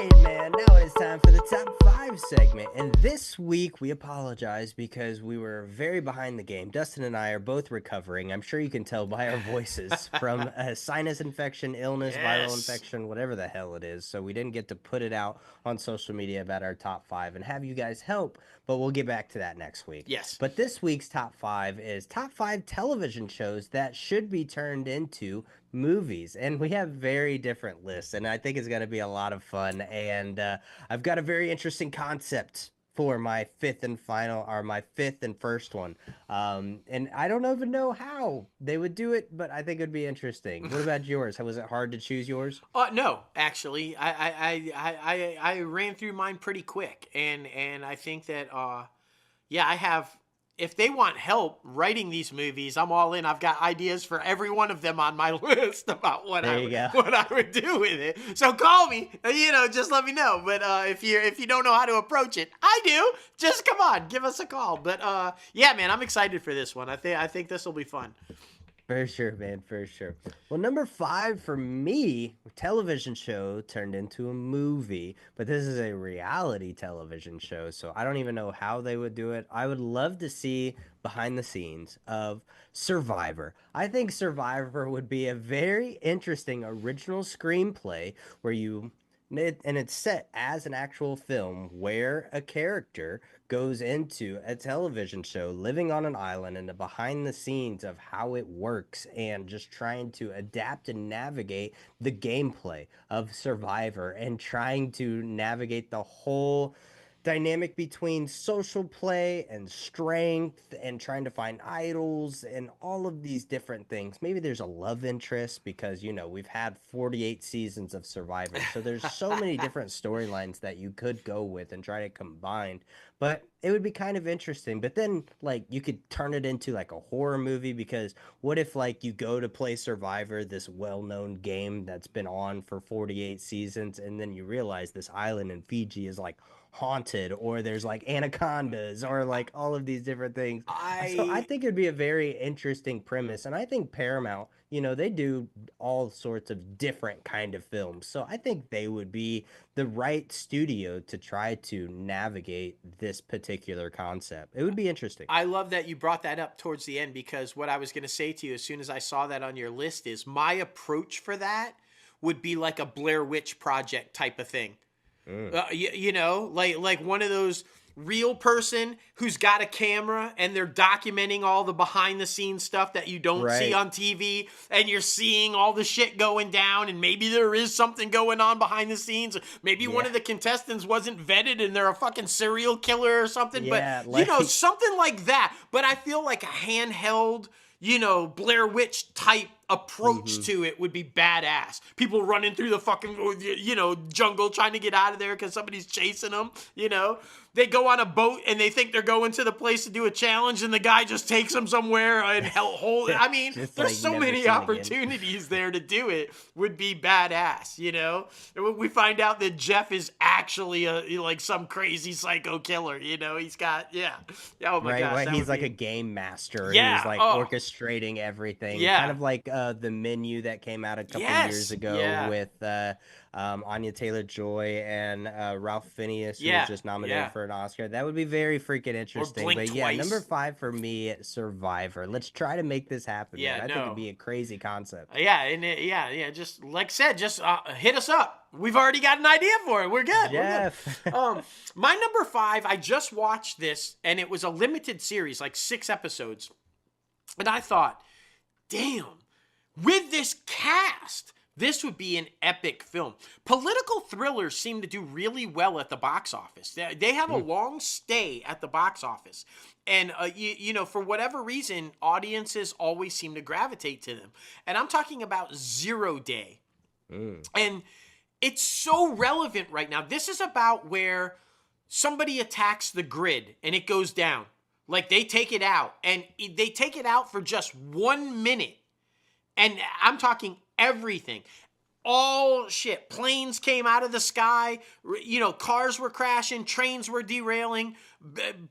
Man, now it is time for the top 5 segment. And this week we apologize because we were very behind the game. Dustin and I are both recovering. I'm sure you can tell by our voices from a sinus infection, illness, viral Yes. infection, whatever the hell it is. So we didn't get to put it out on social media about our top 5 and have you guys help, but we'll get back to that next week. Yes. But this week's top 5 is top 5 television shows that should be turned into movies, and we have very different lists, and I think it's going to be a lot of fun. And I've got a very interesting concept for my fifth and first one, and I don't even know how they would do it, but I think it'd be interesting. What about yours? Was it hard to choose yours? No, actually, I ran through mine pretty quick, and I think that yeah, I have. If they want help writing these movies, I'm all in. I've got ideas for every one of them on my list about what I would do with it. So call me, just let me know. But if you don't know how to approach it, I do. Just come on, give us a call. But yeah, man, I'm excited for this one. I think this will be fun. For sure, man, for sure. Well, number 5 for me, television show turned into a movie, but this is a reality television show, so I don't even know how they would do it. I would love to see behind the scenes of Survivor. I think Survivor would be a very interesting original screenplay where it's set as an actual film where a character goes into a television show living on an island and the behind the scenes of how it works and just trying to adapt and navigate the gameplay of Survivor and trying to navigate the whole dynamic between social play and strength and trying to find idols and all of these different things. Maybe there's a love interest because, we've had 48 seasons of Survivor. So there's so many different storylines that you could go with and try to combine. But it would be kind of interesting. But then, you could turn it into, a horror movie because what if, you go to play Survivor, this well-known game that's been on for 48 seasons, and then you realize this island in Fiji is, haunted, or there's anacondas, or all of these different things. So I think it'd be a very interesting premise, and I think Paramount, they do all sorts of different kind of films, so I think they would be the right studio to try to navigate this particular concept. It would be interesting. I love that you brought that up towards the end, because what I was going to say to you as soon as I saw that on your list is my approach for that would be like a Blair Witch Project type of thing. Like one of those real person who's got a camera and they're documenting all the behind the scenes stuff that you don't see on TV, and you're seeing all the shit going down, and maybe there is something going on behind the scenes. Maybe one of the contestants wasn't vetted and they're a fucking serial killer or something, but something like that. But I feel like a handheld, Blair Witch type approach to it would be badass. People running through the fucking, jungle trying to get out of there because somebody's chasing them, They go on a boat and they think they're going to the place to do a challenge, and the guy just takes them somewhere and hold. I mean, there's so many opportunities there to do it. Would be badass, We find out that Jeff is actually some crazy psycho killer, He's got, oh my gosh. Right, he's like a game master. Yeah. He's orchestrating everything. Yeah. Kind of like the Menu that came out a couple years ago with Anya Taylor-Joy and Ralph Fiennes, who was just nominated for an Oscar. That would be very freaking interesting. But twice. Number 5 for me, Survivor. Let's try to make this happen. Yeah, man. I think it'd be a crazy concept. Just like I said, just hit us up. We've already got an idea for it. We're good. Jeff. We're good. My number 5, I just watched this, and it was a limited series, 6 episodes. And I thought, damn, with this cast, this would be an epic film. Political thrillers seem to do really well at the box office. They have a long stay at the box office. And, for whatever reason, audiences always seem to gravitate to them. And I'm talking about Zero Day. And it's so relevant right now. This is about where somebody attacks the grid and it goes down. They take it out, and they take it out for just 1 minute. And I'm talking everything. All shit. Planes came out of the sky. Cars were crashing. Trains were derailing.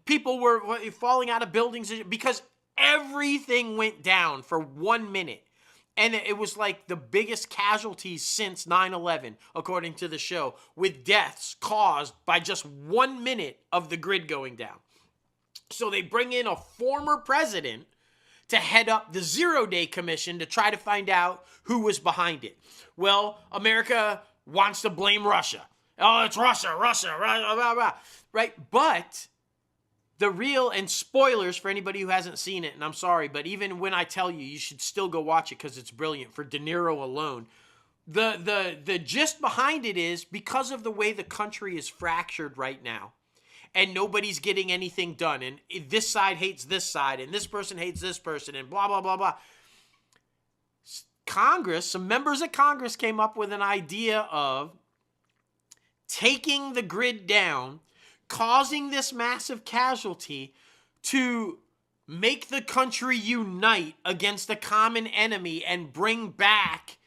People were falling out of buildings because everything went down for 1 minute. And it was like the biggest casualties since 9/11, according to the show, with deaths caused by just 1 minute of the grid going down. So they bring in a former president to head up the Zero-Day Commission to try to find out who was behind it. Well, America wants to blame Russia. Oh, it's Russia, blah, blah, blah. Right? But the real, and spoilers for anybody who hasn't seen it, and I'm sorry, but even when I tell you, you should still go watch it because it's brilliant for De Niro alone. The gist behind it is because of the way the country is fractured right now, and nobody's getting anything done, and this side hates this side, and this person hates this person, and blah blah blah blah. Congress, some members of Congress came up with an idea of taking the grid down, causing this massive casualty to make the country unite against a common enemy and bring back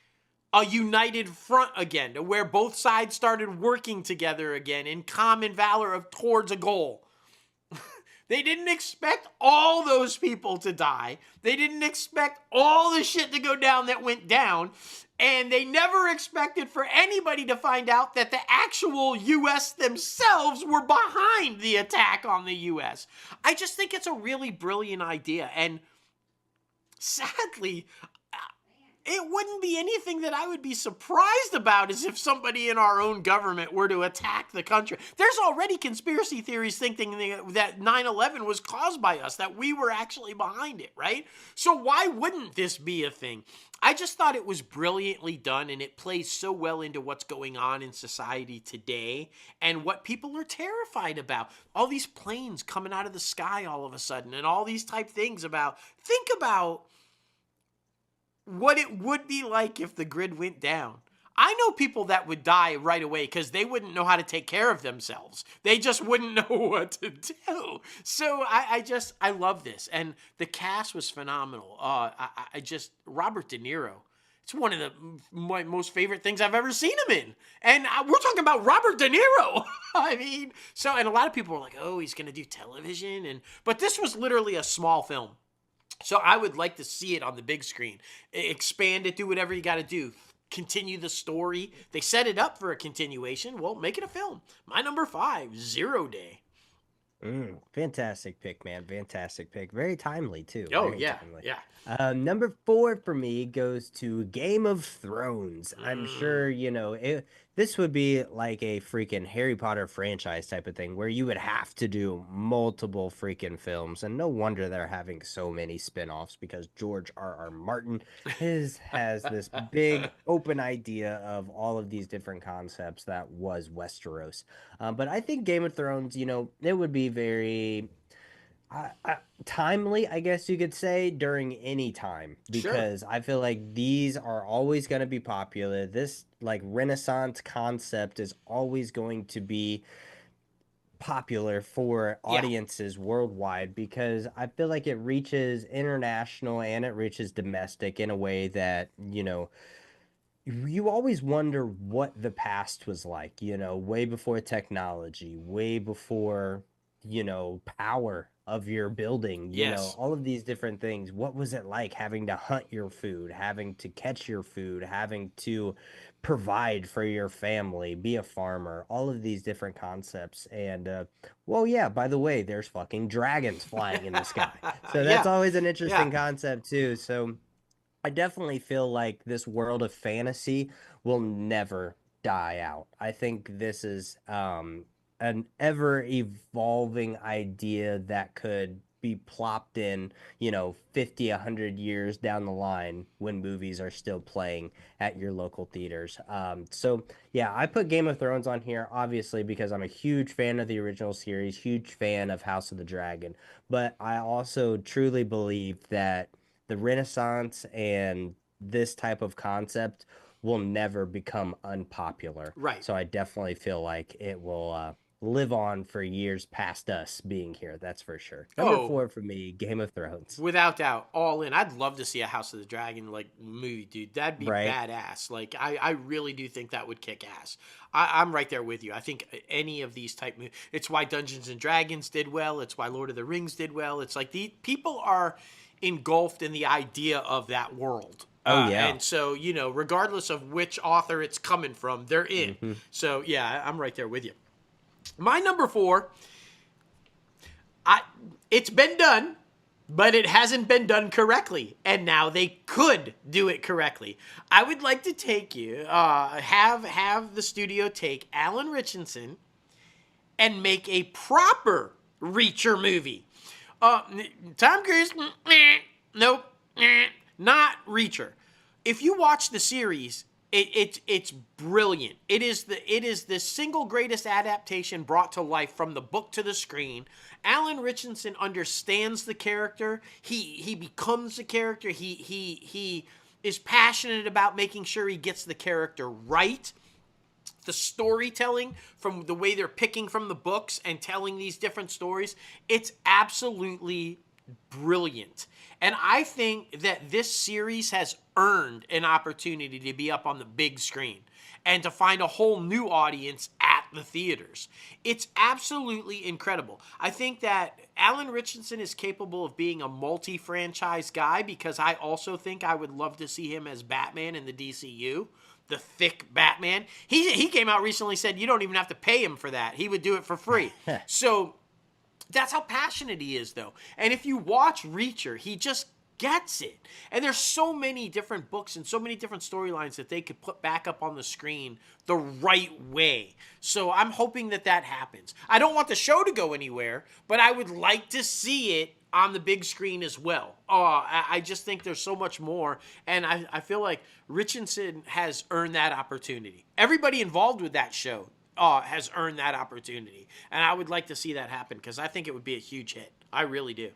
a united front again, to where both sides started working together again in common valor of towards a goal. They didn't expect all those people to die. They didn't expect all the shit to go down that went down. And they never expected for anybody to find out that the actual U.S. themselves were behind the attack on the U.S. I just think it's a really brilliant idea. And sadly, it wouldn't be anything that I would be surprised about as if somebody in our own government were to attack the country. There's already conspiracy theories thinking that 9/11 was caused by us, that we were actually behind it, right? So why wouldn't this be a thing? I just thought it was brilliantly done, and it plays so well into what's going on in society today and what people are terrified about. All these planes coming out of the sky all of a sudden, and all these type things about, think about what it would be like if the grid went down. I know people that would die right away because they wouldn't know how to take care of themselves. They just wouldn't know what to do. So I love this. And the cast was phenomenal. Robert De Niro. It's one of my most favorite things I've ever seen him in. And we're talking about Robert De Niro. I mean, so, and a lot of people were like, oh, he's going to do television. But this was literally a small film. So I would like to see it on the big screen. Expand it, do whatever you got to do. Continue the story. They set it up for a continuation. Well, make it a film. My number 5, Zero-Day. Fantastic pick, man. Fantastic pick. Very timely, too. Oh, Very yeah. timely. Yeah. Number 4 for me goes to Game of Thrones. I'm sure, this would be like a freaking Harry Potter franchise type of thing where you would have to do multiple freaking films. And no wonder they're having so many spin-offs because George R. R. Martin has this big open idea of all of these different concepts that was Westeros. But I think Game of Thrones, it would be very timely, I guess you could say, during any time because I feel like these are always going to be popular. This like Renaissance concept is always going to be popular for audiences worldwide because I feel like it reaches international and it reaches domestic in a way that, you always wonder what the past was like, way before technology, way before, power of your building, Yes. all of these different things. What was it like having to hunt your food, having to catch your food, having to provide for your family, be a farmer, all of these different concepts. And, well, yeah, by the way, there's fucking dragons flying in the sky. So that's always an interesting concept, too. So I definitely feel like this world of fantasy will never die out. I think this is an ever evolving idea that could be plopped in, 50, 100 years down the line when movies are still playing at your local theaters. So, yeah, I put Game of Thrones on here, obviously, because I'm a huge fan of the original series, huge fan of House of the Dragon. But I also truly believe that the Renaissance and this type of concept will never become unpopular. Right. So I definitely feel like it will live on for years past us being here. That's for sure. Number Oh, 4 for me, Game of Thrones. without doubt, all in. I'd love to see a House of the Dragon like movie, dude. That'd be Right? badass. Like I really do think that would kick ass. I'm right there with you. I think any of these type movies. It's why Dungeons and Dragons did well. It's why Lord of the Rings did well. It's like the people are engulfed in the idea of that world. Oh yeah. And so, regardless of which author it's coming from, they're in. Hmm. So, yeah, I'm right there with you. My number 4, I it's been done, but it hasn't been done correctly, and now they could do it correctly. I would like to take you, have the studio take Alan Richardson and make a proper Reacher movie. Uh, Tom Cruise, nope, not Reacher. If you watch the series, it's brilliant. It is the single greatest adaptation brought to life from the book to the screen. Alan Richardson understands the character. He becomes the character. He is passionate about making sure he gets the character right. The storytelling from the way they're picking from the books and telling these different stories, it's absolutely brilliant. And I think that this series has earned an opportunity to be up on the big screen and to find a whole new audience at the theaters. It's absolutely incredible. I think that Alan Richardson is capable of being a multi-franchise guy, because I also think I would love to see him as Batman in the DCU, the thick Batman. He came out recently, said you don't even have to pay him for that. He would do it for free. So that's how passionate he is, though. And if you watch Reacher, he just gets it. And there's so many different books and so many different storylines that they could put back up on the screen the right way. So I'm hoping that that happens. I don't want the show to go anywhere, but I would like to see it on the big screen as well. I just think there's so much more, and I feel like Richardson has earned that opportunity. Everybody involved with that show has earned that opportunity, and I would like to see that happen, because I think it would be a huge hit. I really do.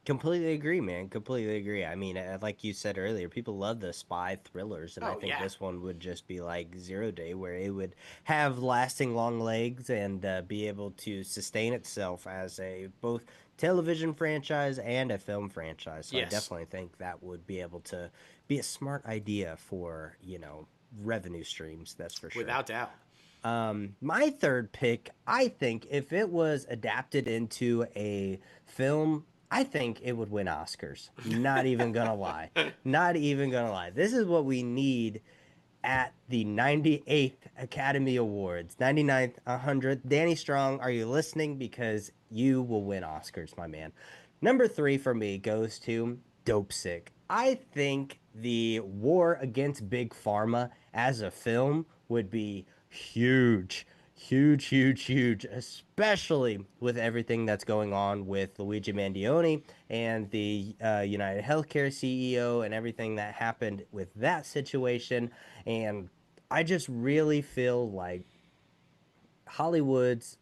Completely agree, man. Completely agree. I mean, like you said earlier, people love the spy thrillers, and I Oh think yeah. this one would just be like Zero Day, where it would have lasting long legs and be able to sustain itself as a both television franchise and a film franchise. So I Yes, definitely think that would be able to be a smart idea for, revenue streams. That's for sure. without doubt. My third pick, I think if it was adapted into a film, I think it would win Oscars. Not even gonna lie. Not even gonna lie. This is what we need at the 98th Academy Awards. 99th, 100th. Danny Strong, are you listening? Because you will win Oscars, my man. Number 3 for me goes to Dope Sick. I think the war against Big Pharma as a film would be huge. Huge, huge, huge, especially with everything that's going on with Luigi Mandione and the United Healthcare CEO and everything that happened with that situation. And I just really feel like Hollywood's,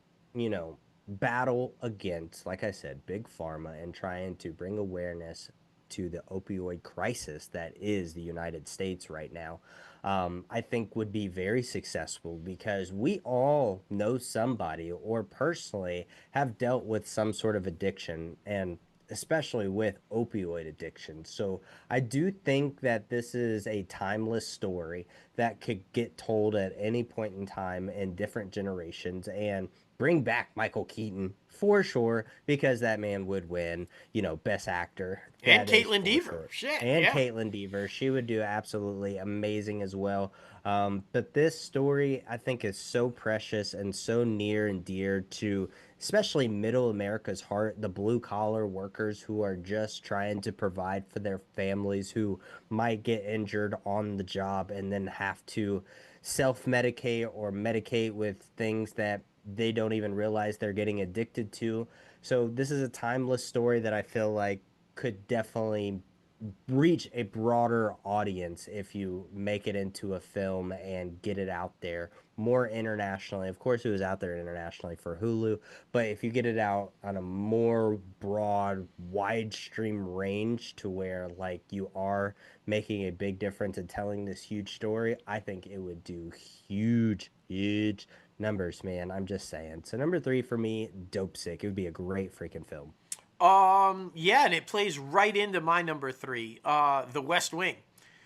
battle against, like I said, big pharma and trying to bring awareness to the opioid crisis that is the United States right now, I think would be very successful, because we all know somebody or personally have dealt with some sort of addiction, and especially with opioid addiction. So I do think that this is a timeless story that could get told at any point in time in different generations, and bring back Michael Keaton for sure, because that man would win, best actor. And That is Caitlin for Deaver. sure. Shit, And yeah. Caitlin Deaver, she would do absolutely amazing as well. But this story, I think, is so precious and so near and dear to especially middle America's heart, the blue collar workers who are just trying to provide for their families, who might get injured on the job and then have to self medicate or medicate with things that they don't even realize they're getting addicted to. So, this is a timeless story that I feel like could definitely reach a broader audience if you make it into a film and get it out there more internationally. Of course, it was out there internationally for Hulu, but if you get it out on a more broad, wide stream range to where like you are making a big difference and telling this huge story, I think it would do huge, huge Numbers, man. I'm just saying. So number 3 for me, Dope Sick. It would be a great freaking film. Yeah, and it plays right into my number three, The West Wing.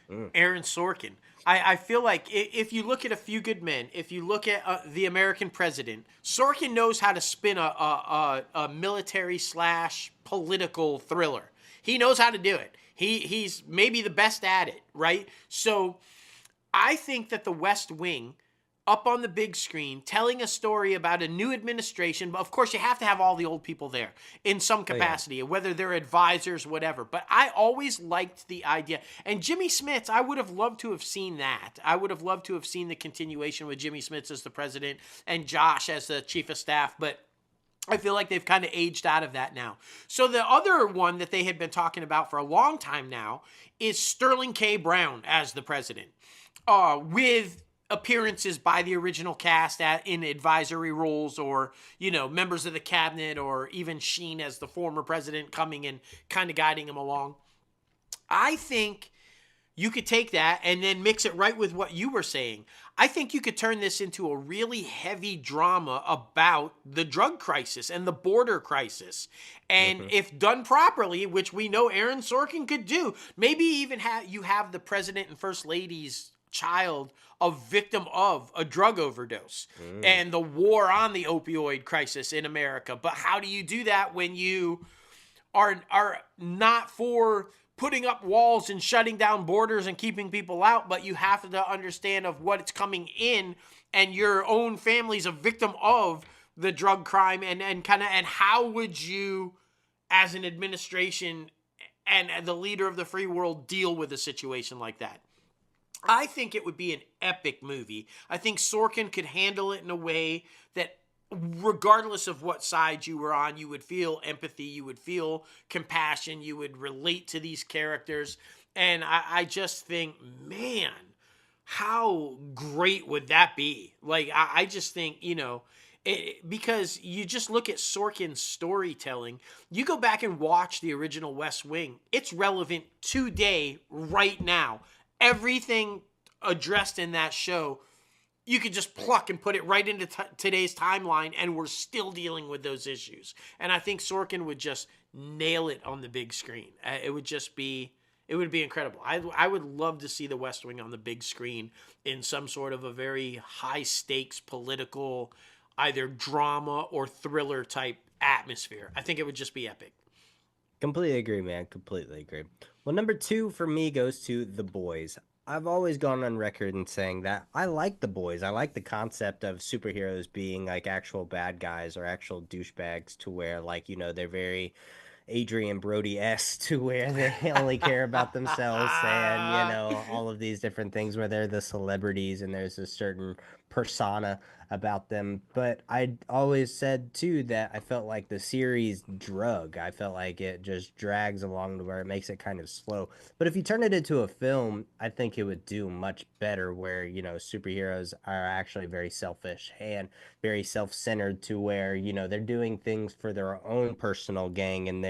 Mm. Aaron Sorkin. I feel like if you look at A Few Good Men, if you look at The American President, Sorkin knows how to spin a military slash political thriller. He knows how to do it. He's maybe the best at it, right? So I think that The West Wing, up on the big screen, telling a story about a new administration, but of course you have to have all the old people there in some Oh yeah. capacity, whether they're advisors, whatever. But I always liked the idea. And Jimmy Smits, I would have loved to have seen that. I would have loved to have seen the continuation with Jimmy Smits as the president and Josh as the chief of staff, but I feel like they've kind of aged out of that now. So the other one that they had been talking about for a long time now is Sterling K. Brown as the president, with appearances by the original cast in advisory roles, or members of the cabinet, or even Sheen as the former president coming and kind of guiding him along. I think you could take that and then mix it right with what you were saying. I think you could turn this into a really heavy drama about the drug crisis and the border crisis. And Hmm. if done properly, which we know Aaron Sorkin could do, maybe even have the president and first lady's child a victim of a drug overdose Mm. and the war on the opioid crisis in America. But how do you do that when you are not for putting up walls and shutting down borders and keeping people out, but you have to understand of what's coming in, and your own family's a victim of the drug crime, and how would you, as an administration and the leader of the free world, deal with a situation like that? I think it would be an epic movie. I think Sorkin could handle it in a way that, regardless of what side you were on, you would feel empathy, you would feel compassion, you would relate to these characters. And I just think, man, how great would that be? Like, I just think, because you just look at Sorkin's storytelling, you go back and watch the original West Wing, it's relevant today, right now. Everything addressed in that show, you could just pluck and put it right into today's timeline, and we're still dealing with those issues. And I think Sorkin would just nail it on the big screen. It would be incredible. I would love to see The West Wing on the big screen in some sort of a very high stakes political, either drama or thriller type atmosphere. I think it would just be epic. Completely agree, man. Completely agree. Well, number 2 for me goes to The Boys. I've always gone on record in saying that I like The Boys. I like the concept of superheroes being like actual bad guys or actual douchebags, to where, like, they're very Adrian Brody-esque, to where they only care about themselves, and all of these different things where they're the celebrities and there's a certain persona about them. But I always said too that I felt like the series drug. I felt like it just drags along to where it makes it kind of slow. But if you turn it into a film, I think it would do much better, where superheroes are actually very selfish and very self-centered, to where they're doing things for their own personal gain and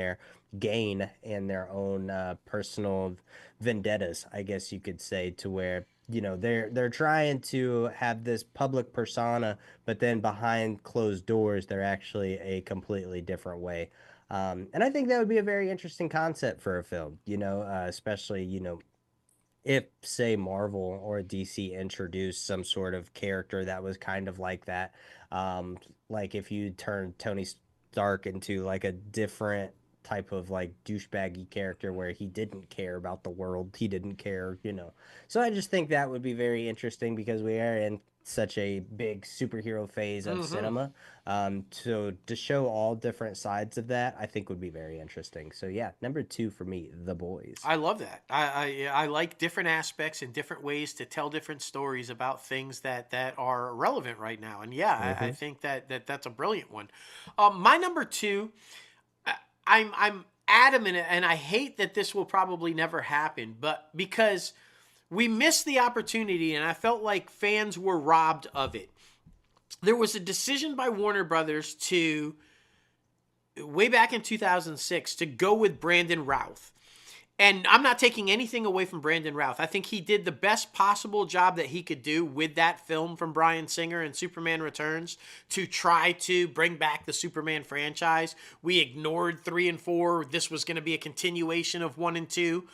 their own personal vendettas, I guess you could say, to where they're trying to have this public persona, but then behind closed doors they're actually a completely different way. And I think that would be a very interesting concept for a film, especially if, say, Marvel or DC introduced some sort of character that was kind of like that. Like if you turn Tony Stark into like a different type of like douchebaggy character, where he didn't care about the world, he didn't care. So I just think that would be very interesting, because we are in such a big superhero phase of Mm-hmm. cinema. So to show all different sides of that, I think would be very interesting. So yeah, number 2 for me, The Boys. I love that. I like different aspects and different ways to tell different stories about things that are relevant right now. And yeah, I Hmm. think that's a brilliant one. My number two, I'm adamant, and I hate that this will probably never happen, but because we missed the opportunity, and I felt like fans were robbed of it. There was a decision by Warner Brothers to, way back in 2006, to go with Brandon Routh. And I'm not taking anything away from Brandon Routh. I think he did the best possible job that he could do with that film from Bryan Singer and Superman Returns to try to bring back the Superman franchise. We ignored 3 and 4. This was going to be a continuation of 1 and 2.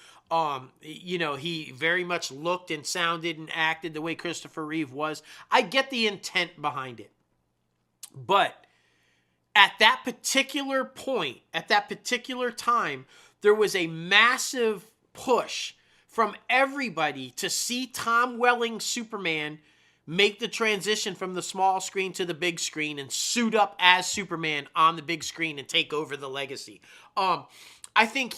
He very much looked and sounded and acted the way Christopher Reeve was. I get the intent behind it. But at that particular point, at that particular time, there was a massive push from everybody to see Tom Welling's Superman make the transition from the small screen to the big screen and suit up as Superman on the big screen and take over the legacy. I think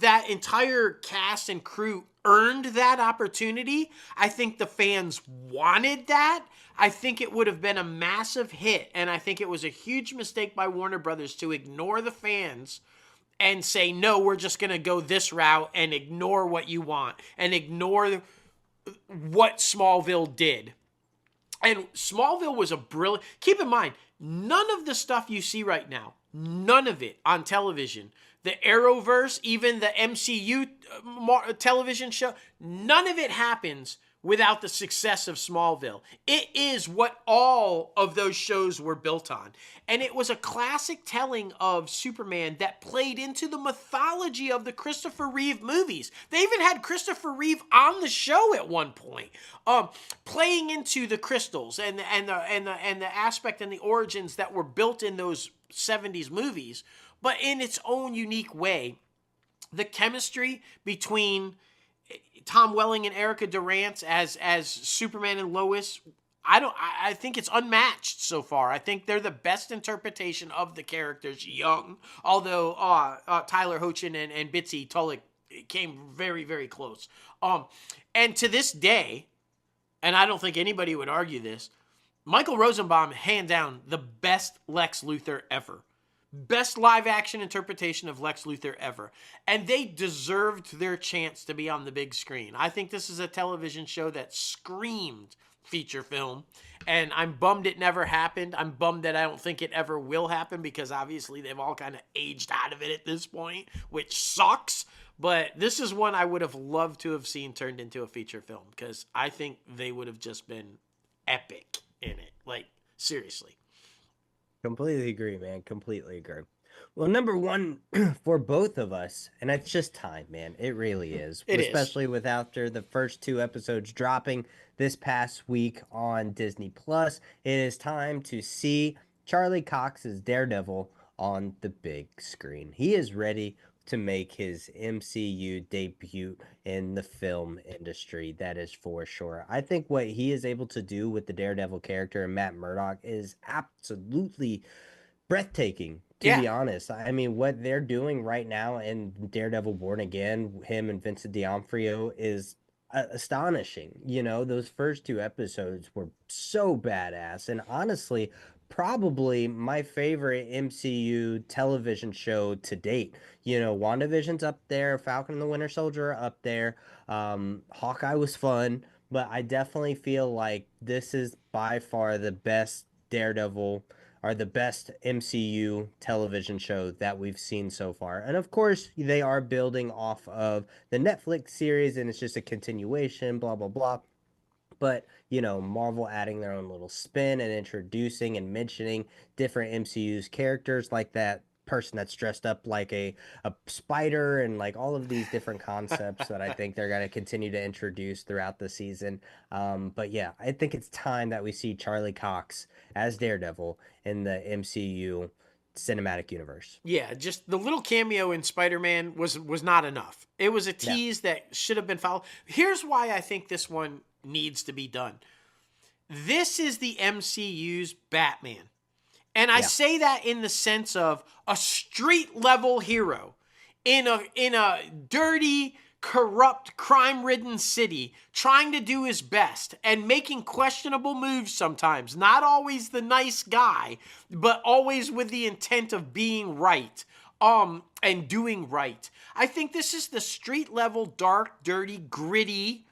that entire cast and crew earned that opportunity. I think the fans wanted that. I think it would have been a massive hit, and I think it was a huge mistake by Warner Brothers to ignore the fans and say, no, we're just going to go this route and ignore what you want and ignore what Smallville did. And Smallville was a brilliant... Keep in mind, none of the stuff you see right now, none of it on television, the Arrowverse, even the MCU television show, none of it happens without the success of Smallville. It is what all of those shows were built on. And it was a classic telling of Superman that played into the mythology of the Christopher Reeve movies. They even had Christopher Reeve on the show at one point, playing into the crystals and the aspect and the origins that were built in those 70s movies, but in its own unique way. The chemistry between Tom Welling and Erica Durant as Superman and Lois, I think it's unmatched so far. I think they're the best interpretation of the characters young, although Tyler Hoechlin and Bitsy Tulloch came very, very close. And to this day, and I don't think anybody would argue this, Michael Rosenbaum, hand down, the best Lex Luthor ever. Best live-action interpretation of Lex Luthor ever. And they deserved their chance to be on the big screen. I think this is a television show that screamed feature film. And I'm bummed it never happened. I'm bummed that I don't think it ever will happen because obviously they've all kind of aged out of it at this point, which sucks. But this is one I would have loved to have seen turned into a feature film because I think they would have just been epic in it. Like, seriously. Completely agree, man. Completely agree. Well, number one for both of us, and it's just time, man. It really is. Especially with after the first 2 episodes dropping this past week on Disney Plus. It is time to see Charlie Cox's Daredevil on the big screen. He is ready to make his MCU debut in the film industry. That is for sure. I think what he is able to do with the Daredevil character and Matt Murdock is absolutely breathtaking, to be honest. I mean, what they're doing right now in Daredevil Born Again, him and Vincent D'Onofrio, is astonishing. You know, those first 2 episodes were so badass, and honestly, probably my favorite MCU television show to date. You know, WandaVision's up there, Falcon and the Winter Soldier up there. Hawkeye was fun, but I definitely feel like this is by far the best Daredevil or the best MCU television show that we've seen so far. And of course, they are building off of the Netflix series and it's just a continuation, blah, blah, blah. But, you know, Marvel adding their own little spin and introducing and mentioning different MCU's characters like that person that's dressed up like a spider and like all of these different concepts that I think they're going to continue to introduce throughout the season. But yeah, I think it's time that we see Charlie Cox as Daredevil in the MCU cinematic universe. Yeah, just the little cameo in Spider-Man was not enough. It was a tease that should have been followed. Here's why I think this one needs to be done. This is the MCU's Batman. And I say that in the sense of a street level hero in a dirty, corrupt, crime-ridden city trying to do his best and making questionable moves sometimes. Not always the nice guy, but always with the intent of being right. And doing right. I think this is the street level, dark, dirty, gritty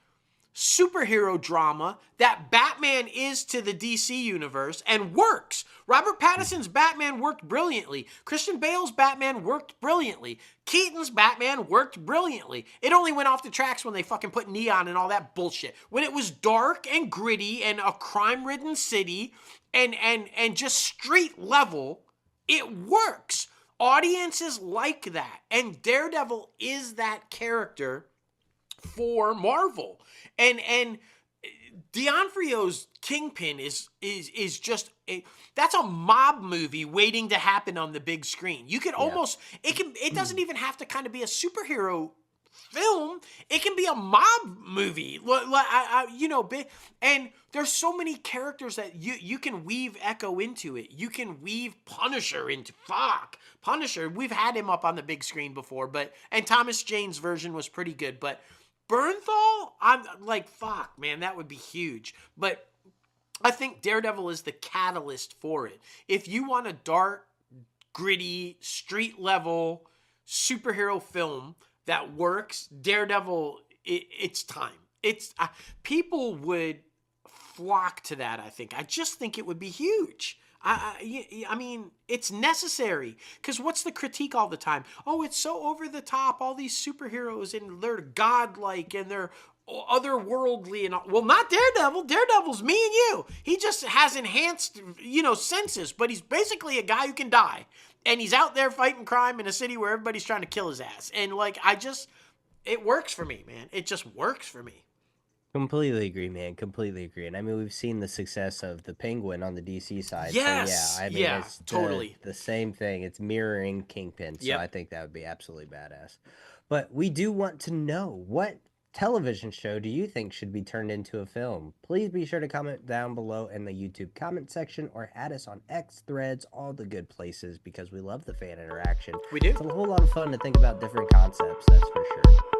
superhero drama that Batman is to the DC universe and works. Robert Pattinson's Batman worked brilliantly. Christian Bale's Batman worked brilliantly. Keaton's Batman worked brilliantly. It only went off the tracks when they fucking put neon and all that bullshit. When it was dark and gritty and a crime-ridden city and just street level, it works. Audiences like that. And Daredevil is that character for Marvel. And D'Onofrio's Kingpin is just that's a mob movie waiting to happen on the big screen. You can almost it doesn't even have to kind of be a superhero film. It can be a mob movie. And there's so many characters that you can weave Echo into it. You can weave Punisher into Punisher. We've had him up on the big screen before, and Thomas Jane's version was pretty good, but Bernthal, I'm like, fuck, man, that would be huge. But I think Daredevil is the catalyst for it. If you want a dark, gritty, street level superhero film that works, Daredevil, it's time. People would flock to that, I think. I just think it would be huge. I mean, it's necessary. Because what's the critique all the time? Oh, it's so over the top. All these superheroes, and they're godlike, and they're otherworldly. And all. Well, not Daredevil. Daredevil's me and you. He just has enhanced, senses. But he's basically a guy who can die. And he's out there fighting crime in a city where everybody's trying to kill his ass. And, it works for me, man. It just works for me. Completely agree, man. Completely agree. And I mean, we've seen the success of the Penguin on the DC side. Yes. So, yeah, I mean, it's totally the same thing. It's mirroring Kingpin. So Yep. I think that would be absolutely badass. But we do want to know, what television show do you think should be turned into a film? Please be sure to comment down below in the YouTube comment section, or add us on X, Threads, all the good places, because we love the fan interaction. We do. It's a whole lot of fun to think about different concepts, that's for sure.